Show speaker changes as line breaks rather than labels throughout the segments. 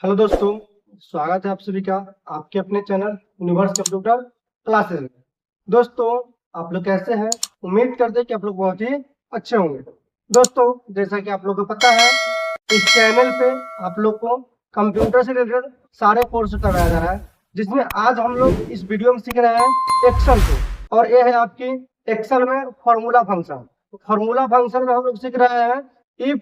Hello दोस्तों, स्वागत है आप सभी का आपके अपने चैनल यूनिवर्स कंप्यूटर क्लासेस में। दोस्तों, आप लोग कैसे हैं? उम्मीद करते हैं कि आप लोग बहुत ही अच्छे होंगे। दोस्तों, जैसा कि आप लोगों को पता है, इस चैनल पे आप लोग को कंप्यूटर से रिलेटेड सारे कोर्स करवाया जा रहा है, जिसमें आज हम लोग इस वीडियो में सीख रहे हैं एक्सेल को। और ये है आपकी एक्सेल में फॉर्मूला फंक्शन। फॉर्मूला फंक्शन में हम लोग सीख रहे हैं इफ,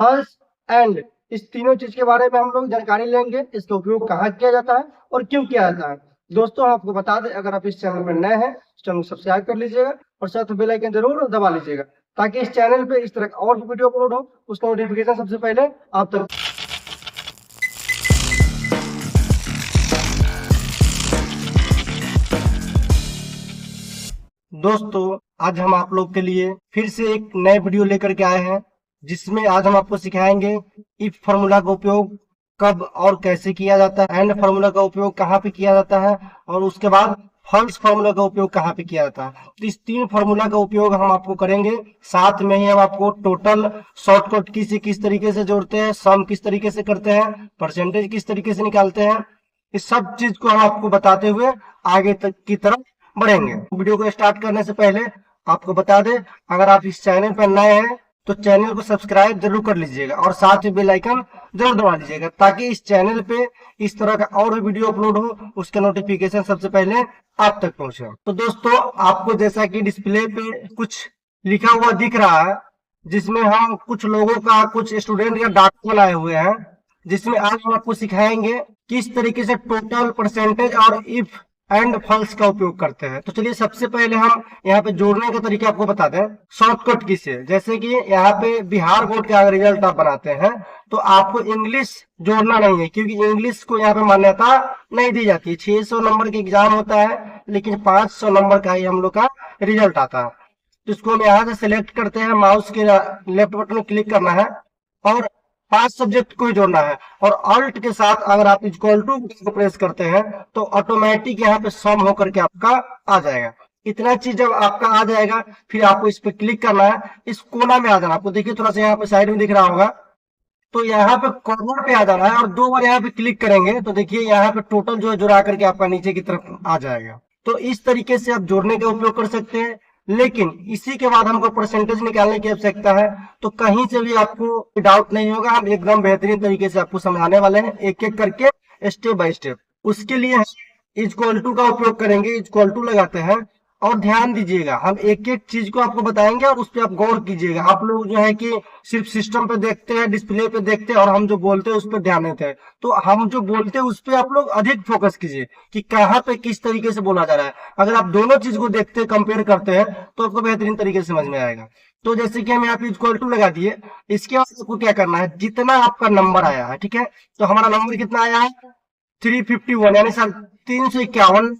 हर्ष एंड, इस तीनों चीज के बारे में हम लोग जानकारी लेंगे। इसका उपयोग कहाँ किया जाता है और क्यों किया जाता है। दोस्तों, आपको बता दें, अगर आप इस चैनल पर नए हैं इस चैनल को सब्सक्राइब कर लीजिएगा और साथ में बेल आइकन जरूर दबा लीजिएगा, ताकि इस चैनल पे इस तरह का और भी वीडियो अपलोड हो उसका नोटिफिकेशन सबसे पहले आप तक। दोस्तों, आज हम आप लोग के लिए फिर से एक नए वीडियो लेकर के आए हैं, जिसमें आज हम आपको सिखाएंगे इफ फार्मूला का उपयोग कब और कैसे किया जाता है, एंड फार्मूला का उपयोग कहाँ पे किया जाता है, और उसके बाद फॉल्स फार्मूला का उपयोग कहाँ पे किया जाता है। तो इस तीन फार्मूला का उपयोग हम आपको करेंगे। साथ में ही हम आपको टोटल शॉर्टकट की से किस तरीके से जोड़ते हैं, सम किस तरीके से करते हैं, परसेंटेज किस तरीके से निकालते हैं, इस सब चीज को हम आपको बताते हुए आगे तक की तरफ बढ़ेंगे। वीडियो को स्टार्ट करने से पहले आपको बता दें, अगर आप इस चैनल पर नए हैं तो चैनल को सब्सक्राइब जरूर कर लीजिएगा और साथ ही बेल आइकन जरूर दबा लीजिएगा, ताकि इस चैनल पे इस तरह का और भी वीडियो अपलोड हो उसका नोटिफिकेशन सबसे पहले आप तक पहुंचे। तो दोस्तों, आपको जैसा कि डिस्प्ले पे कुछ लिखा हुआ दिख रहा है, जिसमें हम कुछ लोगों का, कुछ स्टूडेंट का डाटा लाए हुए हैं, जिसमें आज हम आपको सिखाएंगे किस तरीके से टोटल, परसेंटेज और इफ एंड फॉल्स का उपयोग करते हैं। तो चलिए, सबसे पहले हम यहाँ पे जोड़ने का तरीका आपको बता दें शॉर्टकट की से। जैसे कि यहाँ पे बिहार बोर्ड का अगर रिजल्ट आप बनाते हैं तो आपको इंग्लिश जोड़ना नहीं है, क्योंकि इंग्लिश को यहाँ पे मान्यता नहीं दी जाती। 600 नंबर का एग्जाम होता है, लेकिन 500 नंबर का ही हम लोग का रिजल्ट आता है। तो इसको हम यहाँ से सिलेक्ट करते हैं, माउस के लेफ्ट बटन में क्लिक करना है और 5 सब्जेक्ट को ही जोड़ना है। और अल्ट के साथ अगर आप इक्वल टू को प्रेस करते हैं तो ऑटोमेटिक यहाँ पे सम होकर के आपका आ जाएगा। इतना चीज जब आपका आ जाएगा, फिर आपको इस पे क्लिक करना है, इस कोना में आ जाना। आपको देखिए थोड़ा सा यहाँ पे साइड में दिख रहा होगा, तो यहाँ पे कॉर्नर पे आ जाना है और 2 बार यहाँ पे क्लिक करेंगे तो देखिए यहाँ पे टोटल जो है जुड़ा करके आपका नीचे की तरफ आ जाएगा। तो इस तरीके से आप जोड़ने का उपयोग कर सकते हैं। लेकिन इसी के बाद हमको परसेंटेज निकालने की आवश्यकता है, तो कहीं से भी आपको डाउट नहीं होगा। हम एकदम बेहतरीन तरीके से आपको समझाने वाले हैं, एक एक करके, स्टेप बाय स्टेप। उसके लिए हम इक्वल टू का उपयोग करेंगे। इक्वल टू लगाते हैं और ध्यान दीजिएगा, हम एक एक चीज को आपको बताएंगे और उस पर आप गौर कीजिएगा। आप लोग जो है कि सिर्फ सिस्टम पे देखते हैं, डिस्प्ले पे देखते हैं, और हम जो बोलते हैं उस पर ध्यान देते हैं। तो हम जो बोलते हैं उस पर आप लोग अधिक फोकस कीजिए कि कहाँ पे किस तरीके से बोला जा रहा है। अगर आप दोनों चीज को देखते हैं, कंपेयर करते हैं, तो आपको बेहतरीन तरीके से समझ में आएगा। तो जैसे कि हम यहाँ पे इक्वल टू लगा दिए, इसके बाद आपको क्या करना है, जितना आपका नंबर आया है, ठीक है, तो हमारा नंबर कितना आया है 351, यानी 351।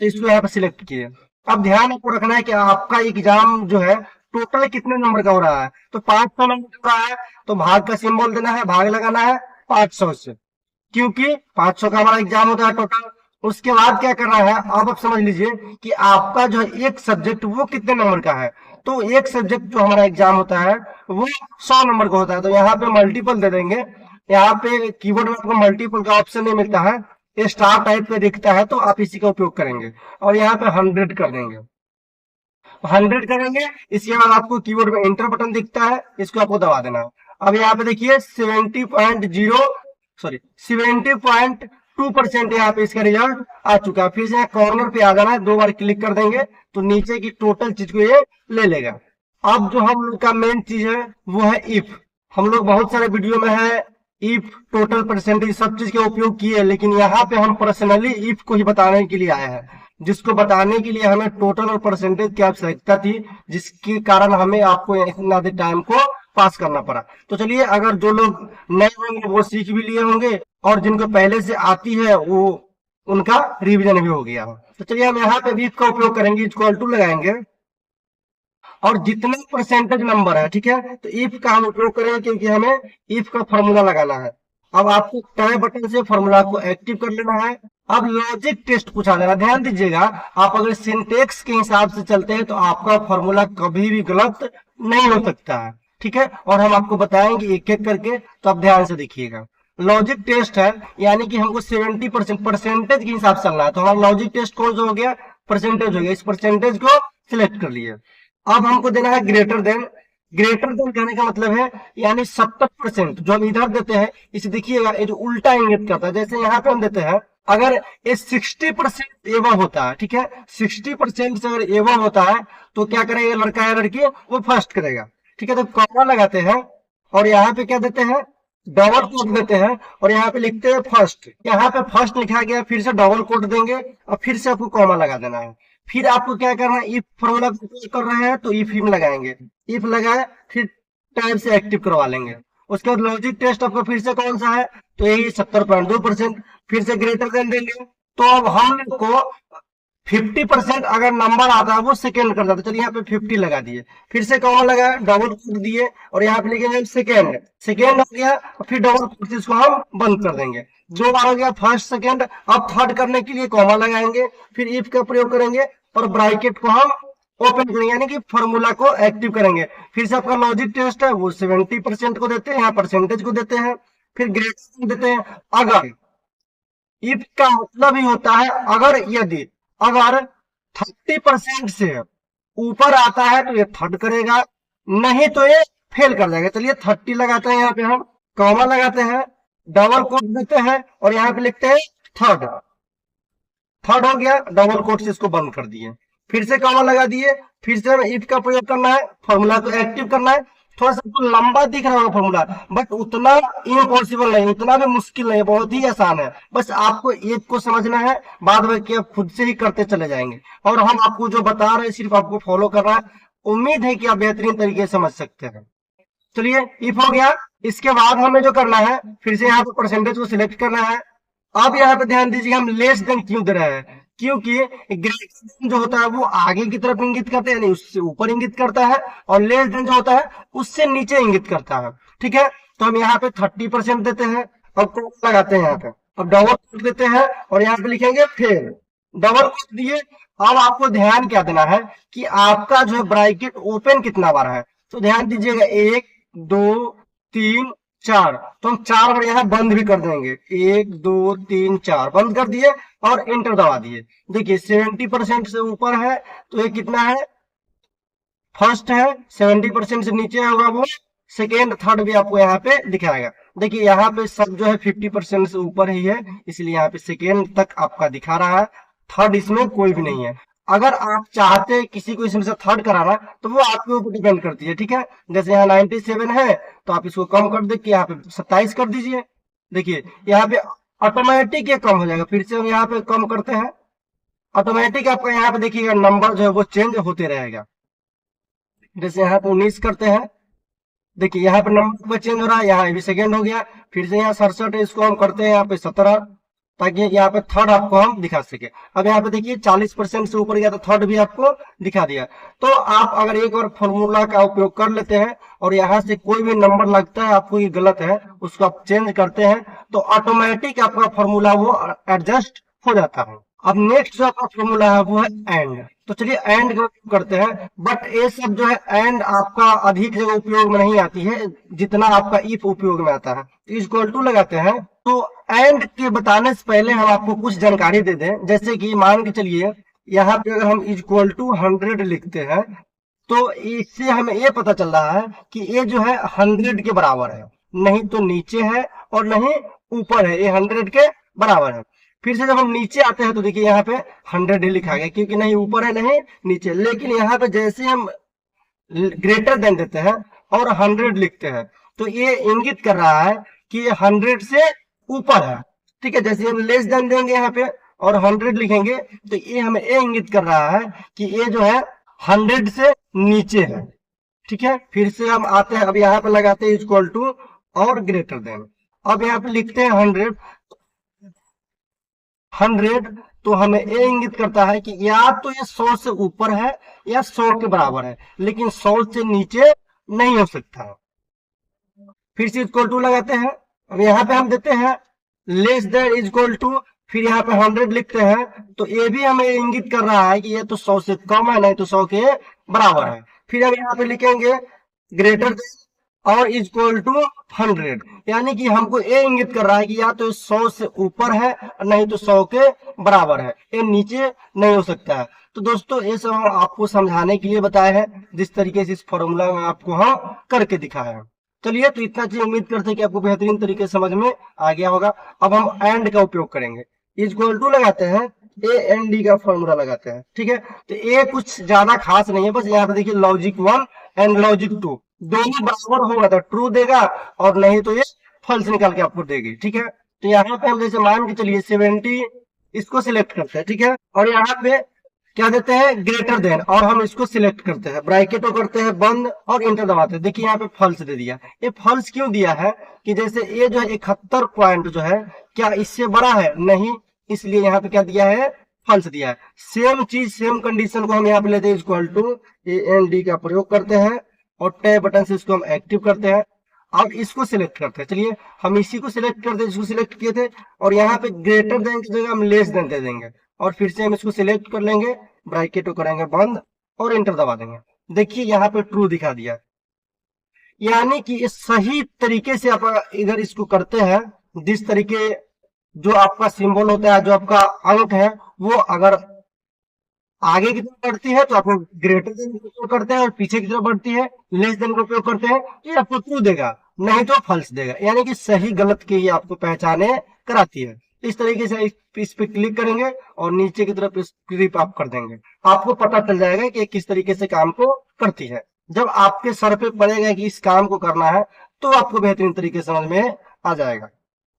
तो इसको यहाँ पे सिलेक्ट किए। अब ध्यान आपको रखना है कि आपका एग्जाम जो है टोटल कितने नंबर का हो रहा है। तो 500 नंबर का है, तो भाग का सिंबल देना है, भाग लगाना है 500 से, क्योंकि 500 का हमारा एग्जाम होता है टोटल। उसके बाद क्या करना है, अब आप समझ लीजिए कि आपका जो है एक सब्जेक्ट वो कितने नंबर का है। तो एक सब्जेक्ट जो हमारा एग्जाम होता है वो 100 नंबर का होता है। तो यहाँ पे मल्टीपल दे देंगे। यहाँ पे कीबोर्ड में आपको मल्टीपल का ऑप्शन नहीं मिलता है, ये स्टार टाइप पे दिखता है, तो आप इसी का उपयोग करेंगे और यहाँ पे 100 कर देंगे। 100 करेंगे, इसके बाद आपको कीबोर्ड में एंटर बटन दिखता है, इसको आपको दबा देना है। अब यहाँ पे देखिए 70.2% यहाँ पे इसका रिजल्ट आ चुका है। फिर से कॉर्नर पे आ जाना है, 2 बार क्लिक कर देंगे तो नीचे की टोटल चीज को ये ले लेगा। अब जो हम लोग का मेन चीज है वो है इफ। हम लोग बहुत सारे वीडियो में है इफ, टोटल, परसेंटेज, सब चीज का उपयोग किए, लेकिन यहाँ पे हम पर्सनली इफ को ही बताने के लिए आए हैं, जिसको बताने के लिए हमें टोटल और परसेंटेज की आवश्यकता थी, जिसके कारण हमें आपको इतना देर टाइम को पास करना पड़ा। तो चलिए, अगर जो लोग नए होंगे वो सीख भी लिए होंगे, और जिनको पहले से आती है वो उनका रिविजन भी हो गया। तो चलिए, हम यहाँ पे इफ का उपयोग करेंगे, इक्वल टू लगाएंगे और जितना परसेंटेज नंबर है, ठीक है, तो इफ का हम उपयोग करेंगे, क्योंकि हमें इफ का फॉर्मूला लगाना है। अब आपको टैब बटन से फॉर्मूला को एक्टिव कर लेना है। अब लॉजिक टेस्ट पूछा जा रहा है, ध्यान दीजिएगा। आप अगर सिंटेक्स के हिसाब से चलते हैं तो आपका फॉर्मूला कभी भी गलत नहीं हो सकता है, ठीक है। और हम आपको बताएंगे एक एक करके, तो आप ध्यान से देखिएगा। लॉजिक टेस्ट है, यानी कि हमको 70% परसेंटेज के हिसाब से चलना है। तो हमारा लॉजिक टेस्ट कौन सा हो गया, परसेंटेज हो गया। इस परसेंटेज को सिलेक्ट कर लिए। अब हमको देना है ग्रेटर देन। ग्रेटर देन कहने का मतलब है यानी 70% जो हम इधर देते हैं, इसे देखिएगा ये जो उल्टा इंगित करता है। जैसे यहाँ पे हम देते हैं, अगर ये 60% एवं होता है, ठीक है, 60% से अगर एवं होता है तो क्या करेगा लड़का या लड़की, वो फर्स्ट करेगा। ठीक है, तो कॉमा लगाते हैं और यहाँ पे क्या देते हैं, डबल कोट देते हैं और यहाँ पे लिखते हैं फर्स्ट। यहाँ पे फर्स्ट लिखा गया, फिर से डबल कोट देंगे और फिर से आपको कॉमा लगा देना है। फिर आपको क्या करना है, इफ फॉर्मूला कर रहे हैं तो इफ ही में लगाएंगे, इफ लगाए फिर टाइप से एक्टिव करवा लेंगे। उसके बाद लॉजिक टेस्ट आपका फिर से कौन सा है, तो यही 70.2%। फिर से ग्रेटर देन देंगे। तो अब हम को 50% अगर नंबर आता है वो सेकेंड कर जाता है। चलिए यहाँ पे 50 लगा दिए, फिर से कॉमा लगाया, डबल कोट दिए और यहाँ पे लिखेंगे सेकेंड। सेकेंड हो गया फिर डबल कोट से इसको हम बंद कर देंगे। 2 बार हो गया फर्स्ट सेकेंड। अब थर्ड करने के लिए कॉमा लगाएंगे, फिर इफ का प्रयोग करेंगे और ब्रैकेट को हम ओपन करेंगे, यानी कि फॉर्मूला को एक्टिव करेंगे। फिर से आपका लॉजिक टेस्ट है वो 70% को देते हैं, यहाँ परसेंटेज को देते हैं, फिर ग्रेड देते हैं। अगर इफ का मतलब ही होता है अगर 30% से ऊपर आता है तो ये थर्ड करेगा, नहीं तो ये फेल कर जाएगा। चलिए 30 लगाते हैं, यहाँ पे हम कॉमा लगाते हैं, डबल कोट देते हैं और यहाँ पे लिखते हैं थर्ड। थर्ड हो गया, डबल कोट से इसको बंद कर दिए, फिर से कॉमा लगा दिए, फिर से हमें इफ का प्रयोग करना है, फॉर्मूला को एक्टिव करना है। थोड़ा सा तो लंबा दिख रहा होगा फॉर्मूला, बट उतना इम्पॉसिबल नहीं, उतना भी मुश्किल नहीं, बहुत ही आसान है। बस आपको एक को समझना है, बाद में कि आप खुद से ही करते चले जाएंगे और हम आपको जो बता रहे हैं सिर्फ आपको फॉलो करना है। उम्मीद है कि आप बेहतरीन तरीके से समझ सकते हैं। चलिए इफ हो गया। इसके बाद हमें जो करना है, फिर से यहाँ पे परसेंटेज को सिलेक्ट करना है। अब यहाँ पे ध्यान दीजिए, हम लेस देन क्यों दे रहे हैं, क्योंकि ग्रेटर देन जो होता है वो आगे की तरफ इंगित करता है, यानी उससे ऊपर इंगित करता है, और लेस देन जो होता है उससे नीचे इंगित करता है। ठीक है, तो हम यहाँ पे 30% देते हैं और क्रॉस लगाते हैं यहाँ पे, अब डबल कोट देते हैं और यहाँ पे लिखेंगे फेल। डबल कोट दिए। अब आपको ध्यान क्या देना है कि आपका जो है ब्रैकेट ओपन कितना बार है, तो ध्यान दीजिएगा 1 2 3 4, तो हम 4 बार यहाँ बंद भी कर देंगे, 1 2 3 4 बंद कर दिए और इंटर दबा दिए। देखिए 70% से ऊपर है तो ये कितना है, फर्स्ट है, 70% से नीचे होगा वो सेकेंड, थर्ड भी आपको यहाँ पे दिखाएगा। देखिए यहाँ पे सब जो है 50% से ऊपर ही है, इसलिए यहाँ पे सेकेंड तक आपका दिखा रहा है, थर्ड इसमें कोई भी नहीं है। अगर आप चाहते हैं किसी को इसमें से थर्ड कराना तो वो आपके ऊपर डिपेंड करती है। ठीक है, जैसे यहाँ 97 है तो आप इसको कम कर दे के यहाँ पे 27 कर दीजिए। देखिए यहाँ पे ऑटोमेटिक ये कम हो जाएगा। फिर से हम यहाँ पे कम करते हैं, ऑटोमेटिक आपका यहाँ पे देखिएगा नंबर जो है वो चेंज होते रहेगा। जैसे यहाँ पे 19 करते हैं, देखिए यहाँ पे नंबर चेंज हो रहा है, यहाँ भी सेकेंड हो गया। फिर से यहाँ 67 है, इसको हम करते हैं यहाँ पे 17, ताकि यहाँ पे थर्ड आपको हम दिखा सके। अब यहाँ पे देखिए 40% से ऊपर गया तो थर्ड भी आपको दिखा दिया। तो आप अगर एक बार फॉर्मूला का उपयोग कर लेते हैं और यहाँ से कोई भी नंबर लगता है आपको ये गलत है, उसको आप चेंज करते हैं तो ऑटोमेटिक आपका फॉर्मूला वो एडजस्ट हो जाता है। अब नेक्स्ट जो आपका फॉर्मूला है वो है एंड। तो चलिए एंड का उपयोग करते हैं, बट ये सब जो है एंड आपका अधिक जगह उपयोग में नहीं आती है जितना आपका इफ उपयोग में आता है। इक्वल टू लगाते हैं, तो एंड के बताने से पहले हम आपको कुछ जानकारी दे दें। जैसे कि मान के चलिए यहाँ पे अगर हम इक्वल टू 100 लिखते हैं तो इससे हमें ये पता चल रहा है कि ये जो है 100 के बराबर है, नहीं तो नीचे है और नहीं ऊपर है, ये 100 के बराबर है। फिर से जब हम नीचे आते हैं तो देखिए यहाँ पे 100 लिखा गया, क्योंकि नहीं ऊपर है नहीं नीचे। लेकिन यहाँ पे जैसे हम ग्रेटर देन देते हैं और 100 लिखते हैं तो ये इंगित कर रहा है कि ये 100 से ऊपर है। ठीक है, जैसे हम लेस देन देंगे यहाँ पे और 100 लिखेंगे तो ये हमें ये इंगित कर रहा है कि ये जो है 100 से नीचे है। ठीक है, फिर से हम आते हैं, अब यहाँ पे लगाते हैं इक्वल टू और ग्रेटर देन। अब यहाँ पे लिखते हैं 100, तो हमें ये इंगित करता है कि या तो ये 100 से ऊपर है या 100 के बराबर है, लेकिन 100 से नीचे नहीं हो सकता। फिर से इक्वल टू लगाते हैं, अब यहाँ पे हम देते हैं लेस देन इक्वल टू, फिर यहाँ पे 100 लिखते हैं तो ये भी हमें इंगित कर रहा है कि ये तो 100 से कम है नहीं तो 100 के बराबर है। फिर हम यहाँ पे लिखेंगे ग्रेटर देन और इज इक्वल टू 100, यानी कि हमको ये इंगित कर रहा है कि या तो 100 से ऊपर है नहीं तो 100 के बराबर है, ये नीचे नहीं हो सकता है। तो दोस्तों ये सब हम आपको समझाने के लिए बताए हैं, जिस तरीके से इस फॉर्मूला में आपको हम करके दिखाए हैं। चलिए, तो इतना चीज उम्मीद करते हैं कि आपको बेहतरीन तरीके से समझ में आ गया होगा। अब हम एंड का उपयोग करेंगे, इज इक्वल टू लगाते हैं, ए एन डी का फॉर्मूला लगाते हैं, ठीक है। तो ये कुछ ज्यादा खास नहीं है, बस यहाँ पे देखिए लॉजिक 1 एंड लॉजिक 2 दोनों बराबर होगा तो ट्रू देगा, और नहीं तो ये फॉल्स निकाल के आपको देगी, ठीक है। तो यहाँ पे हम जैसे मान के चलिए 70 इसको सिलेक्ट करते हैं, ठीक है, और यहाँ पे क्या देते हैं ग्रेटर देन, और हम इसको सिलेक्ट करते हैं, ब्रैकेटो करते हैं बंद और इंटर दबाते हैं। देखिए यहाँ पे फॉल्स दे दिया। ये फॉल्स क्यों दिया है कि जैसे ये जो है 71 पॉइंट जो है क्या इससे बड़ा है, नहीं, इसलिए यहाँ पे क्या दिया है, फॉल्स दिया है। सेम चीज सेम कंडीशन को हम यहाँ पे लेते हैं, इक्वल टू AND का प्रयोग करते हैं और टैब बटन से इसको हम एक्टिव करते हैं। अब इसको सिलेक्ट करते हैं, चलिए हम इसी को सिलेक्ट करते हैं जिसको सिलेक्ट किए थे, और यहाँ पे ग्रेटर देन की जगह हम लेस देन दे देंगे, और फिर से हम इसको सिलेक्ट कर लेंगे, ब्रैकेट को करेंगे बंद और इंटर दबा देंगे। देखिए यहाँ पे ट्रू दिखा दिया, यानी कि इस सही तरीके से आप इधर इसको करते हैं, जिस तरीके जो आपका सिंबल होता है, जो आपका अंक है, वो अगर आगे की तरफ बढ़ती है तो आपको ग्रेटर देन का उपयोग करते हैं, और पीछे की तरफ बढ़ती है लेस देन का उपयोग करते हैं, तो ये आपको ट्रू देगा, नहीं तो फॉल्स देगा, यानी कि सही गलत की ये आपको पहचाने कराती है। इस तरीके से इस पे क्लिक करेंगे और नीचे की तरफ क्लिप आप कर देंगे, आपको पता चल जाएगा कि किस तरीके से काम को करती है। जब आपके सर पे पड़ेगा कि इस काम को करना है, तो आपको बेहतरीन तरीके से समझ में आ जाएगा।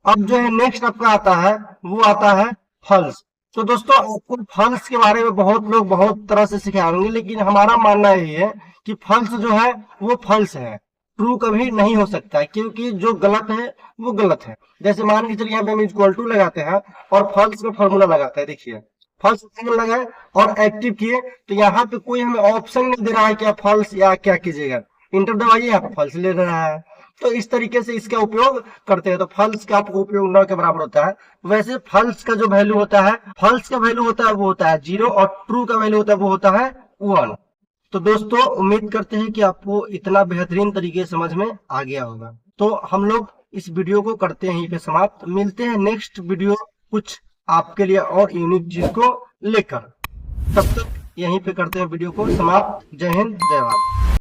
अब जो है नेक्स्ट आपका आता है, वो आता है फॉल्स। तो दोस्तों आपको फॉल्स के बारे में बहुत लोग बहुत तरह से सिखाएंगे, लेकिन हमारा मानना यही है कि फॉल्स जो है वो फॉल्स है, ट्रू कभी नहीं हो सकता है, क्योंकि जो गलत है वो गलत है। जैसे मान के चलिए यहाँ पे हम इक्वल टू लगाते हैं और फॉल्स का फॉर्मूला लगाते हैं, देखिए फॉल्स फॉर्मूला लगाए और एक्टिव किए, तो यहाँ पे कोई हमें ऑप्शन नहीं दे रहा है क्या फॉल्स या क्या कीजिएगा, इंटर दबाइए, यहाँ पे फॉल्स ले रहा है। तो इस तरीके से इसका उपयोग करते हैं। तो फॉल्स का आपको उपयोग न के बराबर होता है। वैसे फॉल्स का जो वैल्यू होता है, फॉल्स का वैल्यू होता है वो होता है 0, और ट्रू का वैल्यू होता है वो होता है 1। तो दोस्तों उम्मीद करते हैं कि आपको इतना बेहतरीन तरीके से समझ में आ गया होगा। तो हम लोग इस वीडियो को करते हैं यहीं पे समाप्त, मिलते हैं नेक्स्ट वीडियो कुछ आपके लिए और यूनिक चीज को लेकर। तब तक यहीं पे करते हैं वीडियो को समाप्त। जय हिंद, जय भारत।